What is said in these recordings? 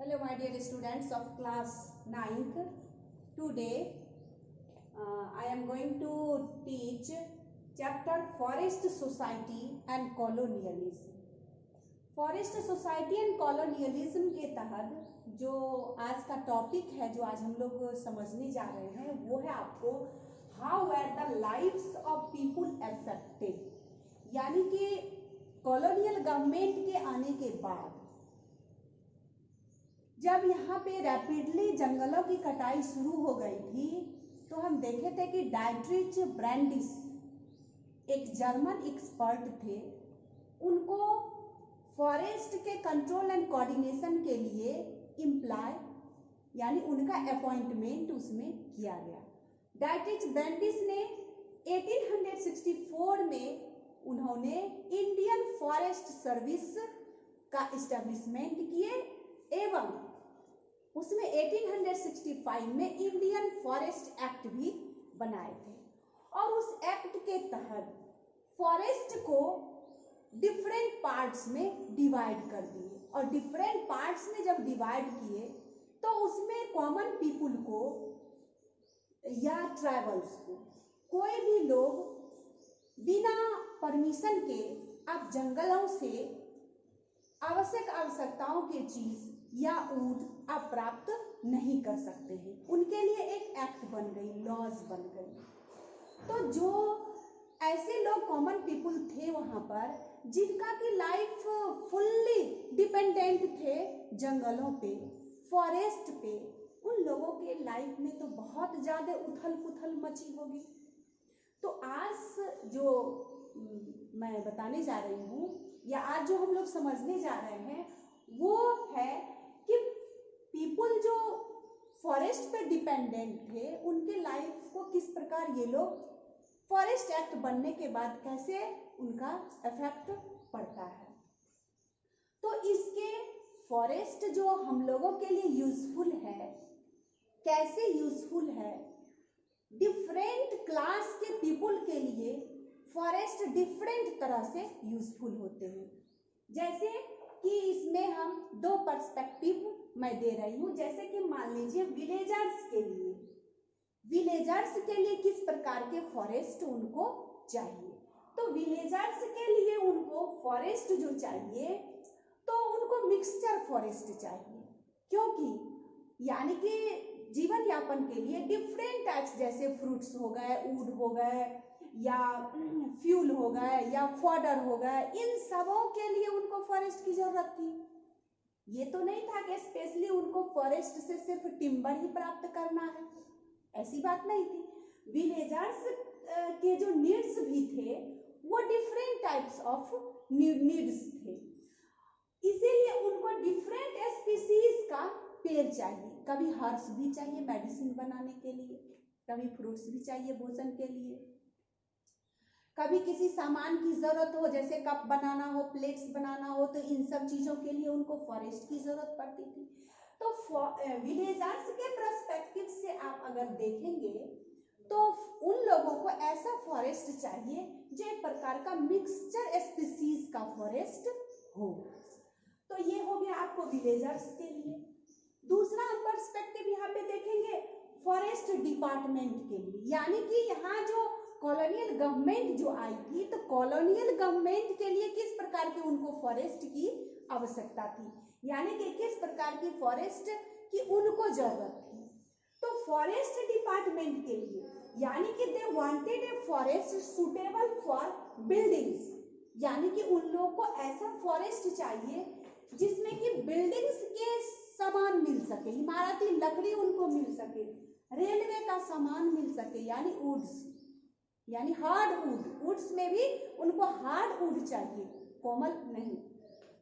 Hello my dear students of class 9th. Today I am going to teach chapter Forest Society and Colonialism. Forest Society and Colonialism के तहत जो आज का topic है, जो आज हम लोग समझने जा रहे हैं, वो है आपको how were the lives of people affected. यानी कि कॉलोनियल गवर्नमेंट के आने के बाद जब यहाँ पे रैपिडली जंगलों की कटाई शुरू हो गई थी, तो हम देखे थे कि डाइट्रिच ब्रैंडिस एक जर्मन एक्सपर्ट थे। उनको फॉरेस्ट के कंट्रोल एंड कोऑर्डिनेशन के लिए इम्प्लॉय यानी उनका अपॉइंटमेंट उसमें किया गया। डाइट्रिच ब्रैंडिस ने 1864 में उन्होंने इंडियन फॉरेस्ट सर्विस का इस्टेब्लिशमेंट किए एवं उसमें 1865 में इंडियन फॉरेस्ट एक्ट भी बनाए थे। और उस एक्ट के तहत फॉरेस्ट को डिफरेंट पार्ट्स में डिवाइड कर दिए, और डिफरेंट पार्ट्स में जब डिवाइड किए तो उसमें कॉमन पीपुल को या ट्राइबल्स को, कोई भी लोग बिना परमिशन के आप जंगलों से आवश्यक आवश्यकताओं की चीज या ऊँट आप प्राप्त नहीं कर सकते हैं। उनके लिए एक एक्ट बन गई, लॉज बन गई। तो जो ऐसे लोग कॉमन पीपुल थे वहां पर, जिनका की लाइफ फुल्ली डिपेंडेंट थे जंगलों पे, फॉरेस्ट पे, उन लोगों के लाइफ में तो बहुत ज्यादा उथल पुथल मची होगी। तो आज जो मैं बताने जा रही हूँ या आज जो हम लोग समझने जा रहे हैं वो है कि पीपुल जो फॉरेस्ट पे डिपेंडेंट थे उनके लाइफ को किस प्रकार ये लोग फॉरेस्ट एक्ट बनने के बाद कैसे उनका इफेक्ट पड़ता है। तो इसके फॉरेस्ट जो हम लोगों के लिए यूजफुल है, कैसे यूजफुल है, डिफरेंट क्लास के पीपुल के लिए फॉरेस्ट डिफरेंट तरह से यूजफुल होते हैं। जैसे कि इसमें हम दो पर्सपेक्टिव मैं दे रही हूँ। जैसे कि मान लीजिए विलेजर्स के लिए किस प्रकार के फॉरेस्ट उनको चाहिए। तो विलेजर्स के लिए उनको फॉरेस्ट जो चाहिए तो उनको मिक्सचर फॉरेस्ट चाहिए, क्योंकि यानी कि जीवन यापन के लिए डिफरेंट टाइप्स, जैसे फ्रूट्स हो गए, वुड हो गए, या फ्यूल हो गए, या फॉडर हो गए, इन सबों के लिए उनको फॉरेस्ट की जरूरत थी। ये तो नहीं था कि स्पेशली उनको फॉरेस्ट से सिर्फ टिम्बर ही प्राप्त करना है, ऐसी बात नहीं थी। विलेजर्स के जो नीड्स भी थे वो डिफरेंट टाइप्स ऑफ नीड्स थे, इसीलिए उनको डिफरेंट स्पीसीज का पेड़ चाहिए। कभी हर्ब्स भी चाहिए मेडिसिन बनाने के लिए, कभी फ्रूट्स भी चाहिए भोजन के लिए, कभी किसी सामान की जरूरत हो, जैसे कप बनाना हो, प्लेट्स बनाना हो, तो इन सब चीजों के लिए उनको फॉरेस्ट की जरूरत पड़ती थी। तो विलेजर्स के पर्सपेक्टिव से आप अगर देखेंगे तो उन लोगों को ऐसा फॉरेस्ट चाहिए जो एक प्रकार का मिक्सचर स्पीसीज का फॉरेस्ट हो। तो ये हो गया आपको विलेजर्स के लिए। दूसरा पर्सपेक्टिव यहाँ पे देखेंगे फॉरेस्ट डिपार्टमेंट के लिए, यानी कि यहाँ जो कॉलोनियल गवर्नमेंट जो आई थी, तो कॉलोनियल गवर्नमेंट के लिए किस प्रकार के उनको फॉरेस्ट की आवश्यकता थी, यानी कि किस प्रकार की फॉरेस्ट की उनको जरूरत थी। तो फॉरेस्ट डिपार्टमेंट के लिए, यानी कि they wanted a forest suitable for buildings, यानी कि उन लोगों को ऐसा फॉरेस्ट चाहिए जिसमें कि बिल्डिंग्स के सामान मिल सके, इमारती लकड़ी उनको मिल सके, रेलवे का सामान मिल सके, यानी वुड्स, यानी हार्ड वुड्स में भी उनको हार्ड वुड चाहिए, कोमल नहीं।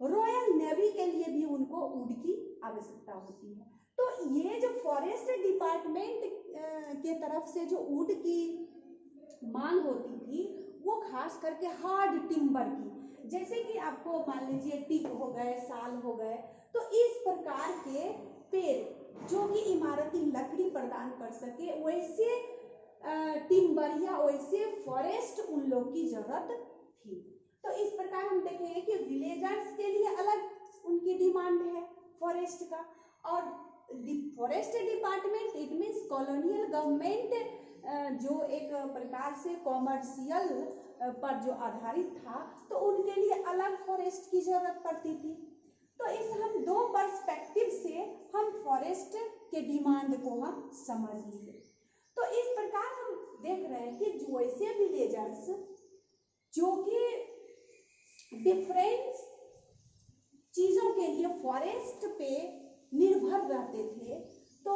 रॉयल नेवी के लिए भी उनको वुड की आवश्यकता होती है। तो ये जो फॉरेस्ट डिपार्टमेंट के तरफ से जो वुड की मांग होती थी वो खास करके हार्ड टिम्बर की, जैसे कि आपको मान लीजिए टीक हो गए, साल हो गए, तो इस प्रकार के पेड़ जो कि इमारती लकड़ी प्रदान कर सके, वैसे टिम्बर या वैसे फॉरेस्ट उन लोग की जरूरत थी। तो इस प्रकार हम देखेंगे कि विलेजर्स के लिए अलग उनकी डिमांड है फॉरेस्ट का, और forest department it means colonial government जो एक प्रकार से कॉमर्शियल पर जो आधारित था, तो उनके लिए अलग फॉरेस्ट की जरूरत पड़ती थी। तो इस हम दो पर्सपेक्टिव से हम फॉरेस्ट के डिमांड को हम समझ लिए। तो इस प्रकार हम देख रहे हैं कि जो ऐसे विलेजर्स जो कि डिफरेंट चीजों के लिए फॉरेस्ट पे निर्भर रहते थे, तो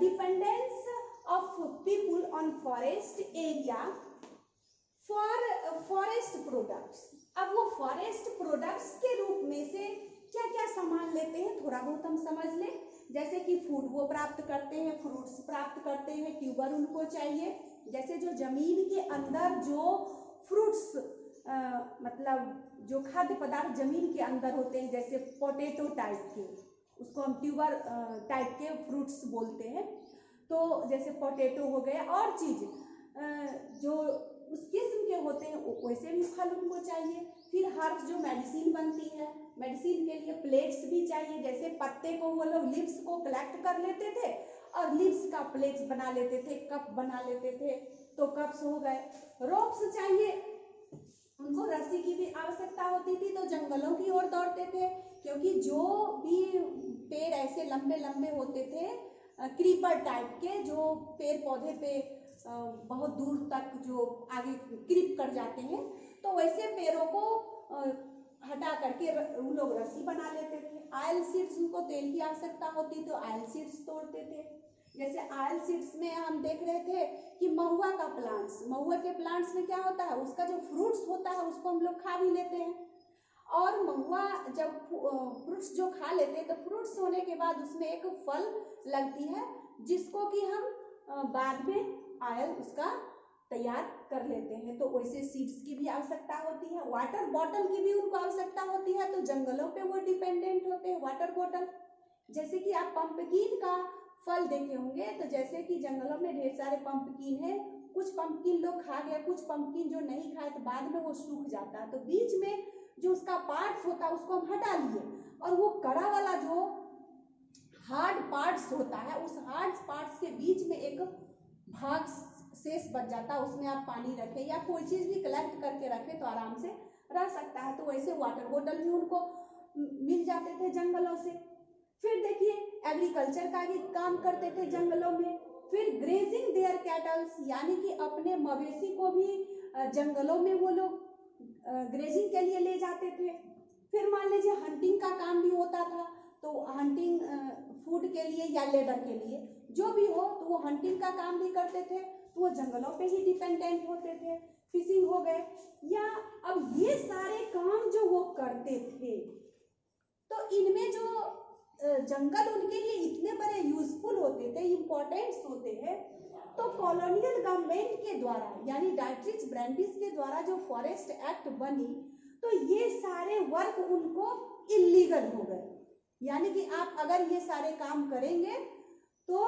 dependence of people on forest area for forest products. अब वो फॉरेस्ट प्रोडक्ट्स के रूप में से क्या क्या सामान लेते हैं थोड़ा बहुत हम समझ लें। जैसे कि फूड वो प्राप्त करते हैं, फ्रूट्स प्राप्त करते हैं, ट्यूबर उनको चाहिए। जैसे जो जमीन के अंदर जो फ्रूट्स मतलब जो खाद्य पदार्थ जमीन के अंदर होते हैं, जैसे पोटैटो टाइप के, उसको हम ट्यूबर टाइप के फ्रूट्स बोलते हैं। तो जैसे पोटैटो हो गया, और चीज जो उस किस्म के होते हैं वैसे भी फल उनको चाहिए। फिर हर्ब जो मेडिसिन बनती है, मेडिसिन के लिए प्लेट्स भी चाहिए। जैसे पत्ते को वो लोग लीव्स को कलेक्ट कर लेते थे और लीव्स का प्लेट्स बना लेते थे, कप बना लेते थे, तो कप्स हो गए। रोप्स चाहिए, उनको रस्सी की भी आवश्यकता होती थी, तो जंगलों की ओर दौड़ते थे, क्योंकि जो भी पेड़ ऐसे लंबे लंबे होते थे क्रीपर टाइप के, जो पेड़ पौधे पे बहुत दूर तक जो आगे क्रीप कर जाते हैं, तो वैसे पेड़ों को हटा करके उन लोग रस्सी बना लेते थे। ऑयल सीड्स, उनको तेल की आवश्यकता होती तो ऑयल सीड्स तोड़ते थे। जैसे ऑयल सीड्स में हम देख रहे थे कि महुआ का प्लांट्स, महुआ के प्लांट्स में क्या होता है, उसका जो फ्रूट्स होता है उसको हम लोग खा भी लेते हैं। और महुआ जब फ्रूट्स जो खा लेते हैं, तो फ्रूट्स होने के बाद उसमें एक फल लगती है जिसको कि हम बाद में ऑयल उसका तैयार कर लेते हैं। तो वैसे सीड्स की भी आवश्यकता होती है। वाटर बॉटल की भी उनको आवश्यकता होती है, तो जंगलों पे वो डिपेंडेंट होते हैं वाटर बॉटल। जैसे कि आप पंपकिन का फल देखे होंगे, तो जैसे कि जंगलों में ढेर सारे पंपकिन है, कुछ पंपकिन लोग खा गए, कुछ पंपकिन जो नहीं खाए तो बाद में वो सूख जाता है, तो बीच में जो उसका पार्ट्स होता है उसको हम हटा लिए, और वो कड़ा वाला जो हार्ड पार्ट्स होता है, उस हार्ड पार्ट्स के बीच में एक भाग शेष बच जाता है, उसमें आप पानी रखें या कोई चीज भी कलेक्ट करके रखें तो आराम से रह सकता है। तो वैसे वाटर बोतल भी उनको मिल जाते थे जंगलों से। फिर देखिए एग्रीकल्चर का भी काम करते थे जंगलों में। फिर ग्रेजिंग देयर कैटल्स, यानी कि अपने मवेशी को भी जंगलों में वो लोग ग्रेजिंग के लिए ले जाते थे। फिर मान लीजिए हंटिंग का काम भी होता था, तो हंटिंग फूड के लिए या लेदर के लिए जो भी हो, तो वो हंटिंग का काम भी करते थे, तो वो जंगलों पे ही डिपेंडेंट होते थे। फिशिंग हो गए, या अब ये सारे काम जो वो करते थे, तो इनमें जो जंगल उनके लिए इतने बड़े यूजफुल होते थे, इम्पोर्टेंट्स होते हैं, तो कॉलोनियल गवर्नमेंट के द्वारा यानी डायट्रिच ब्रांडिस के द्वारा जो फॉरेस्ट एक्ट बनी, तो ये सारे वर्क उनको इलीगल हो गए। यानी कि आप अगर ये सारे काम करेंगे तो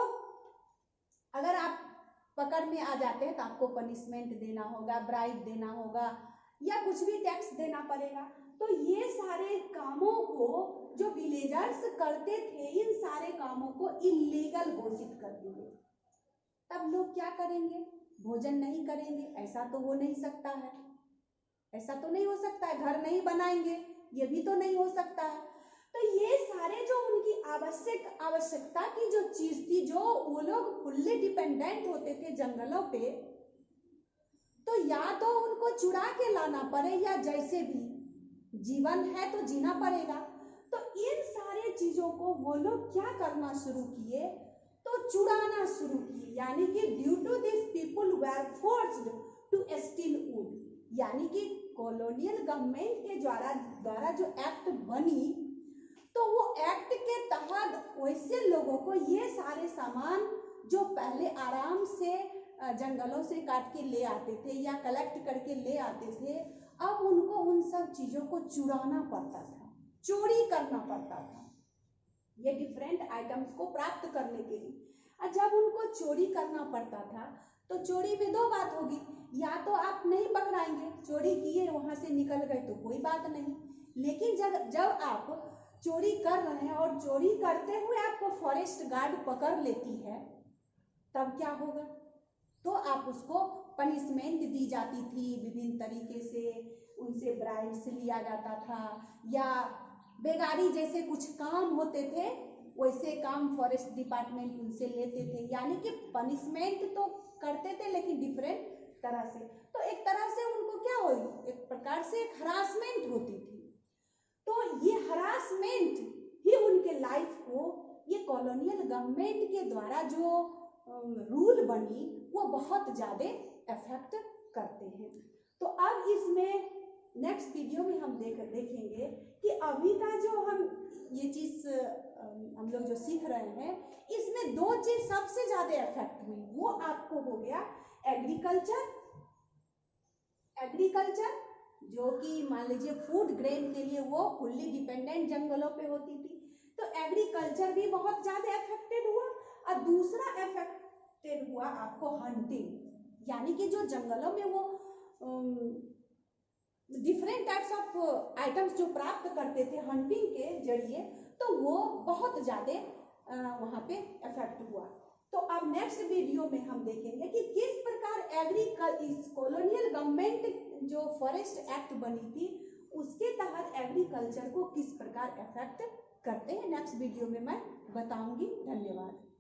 अगर आप पकड़ में आ जाते हैं तो आपको पनिशमेंट देना होगा, ब्राइब देना होगा, या कुछ भी टैक्स देना पड़ेगा। तो ये सारे कामों को जो विलेजर्स करते थे, इन सारे कामों को इलीगल घोषित कर दिए। तब लोग क्या करेंगे? भोजन नहीं करेंगे? ऐसा तो हो नहीं सकता है, ऐसा तो नहीं हो सकता है। घर नहीं बनाएंगे, ये भी तो नहीं हो सकता है। तो ये सारे जो उनकी आवश्यकता की जो चीज थी, जो वो लोग फुल्ली डिपेंडेंट होते थे जंगलों पे, तो या तो उनको चुरा के लाना पड़े, या जैसे भी जीवन है तो जीना पड़ेगा। तो इन सारे चीजों को वो लोग क्या करना शुरू किए? तो चुराना शुरू किए। यानी कि due to this people were forced to steal wood, यानी कि कॉलोनियल गवर्नमेंट के द्वारा जो एक्ट बनी, तो वो एक्ट के तहत वैसे लोगों को ये सारे सामान जो पहले आराम से जंगलों से काट के ले आते थे या कलेक्ट करके ले आते थे, अब उनको उन सब चीजों को चुराना पड़ता था, चोरी करना पड़ता था ये डिफरेंट आइटम्स को प्राप्त करने के लिए। और जब उनको चोरी करना पड़ता था, तो चोरी में दो बात होगी, या तो आप नहीं पकड़ाएंगे, चोरी किए वहां से निकल गए तो कोई बात नहीं, लेकिन जब आप चोरी कर रहे हैं और चोरी करते हुए आपको फॉरेस्ट गार्ड पकड़ लेती है, तब क्या होगा? तो आप उसको पनिशमेंट दी जाती थी विभिन्न तरीके से, उनसे ब्राइब्स लिया जाता था, या बेगारी जैसे कुछ काम होते थे वैसे काम फॉरेस्ट डिपार्टमेंट उनसे लेते थे। यानी कि पनिशमेंट तो करते थे लेकिन डिफरेंट तरह से। तो एक तरह से उनको क्या हुई, एक प्रकार से एक हरासमेंट होती थी। तो ये हरासमेंट ही उनके लाइफ को ये कॉलोनियल गवर्नमेंट के द्वारा जो रूल बनी वो बहुत ज़्यादा इफेक्ट करते हैं। तो अब इसमें नेक्स्ट वीडियो में हम देखेंगे कि अभी का जो हम ये चीज़ हम लोग जो सीख रहे हैं, इसमें दो चीज सबसे ज्यादा इफेक्ट हुई। वो आपको हो गया एग्रीकल्चर जो कि मान लीजिए फूड ग्रेन के लिए वो फुल्ली डिपेंडेंट जंगलों पे होती थी, तो एग्रीकल्चर भी बहुत ज्यादा अफेक्टेड हुआ। और दूसरा अफेक्टेड हुआ आपको हंटिंग, यानी कि जो जंगलों में वो डिफरेंट टाइप्स ऑफ आइटम्स जो प्राप्त करते थे हंटिंग के जरिए, तो वो बहुत ज्यादा वहाँ पे इफेक्ट हुआ। तो अब नेक्स्ट वीडियो में हम देखेंगे कि किस प्रकार कॉलोनियल गवर्नमेंट जो फॉरेस्ट एक्ट बनी थी उसके तहत एग्रीकल्चर को किस प्रकार इफेक्ट करते हैं। नेक्स्ट वीडियो में मैं बताऊंगी। धन्यवाद।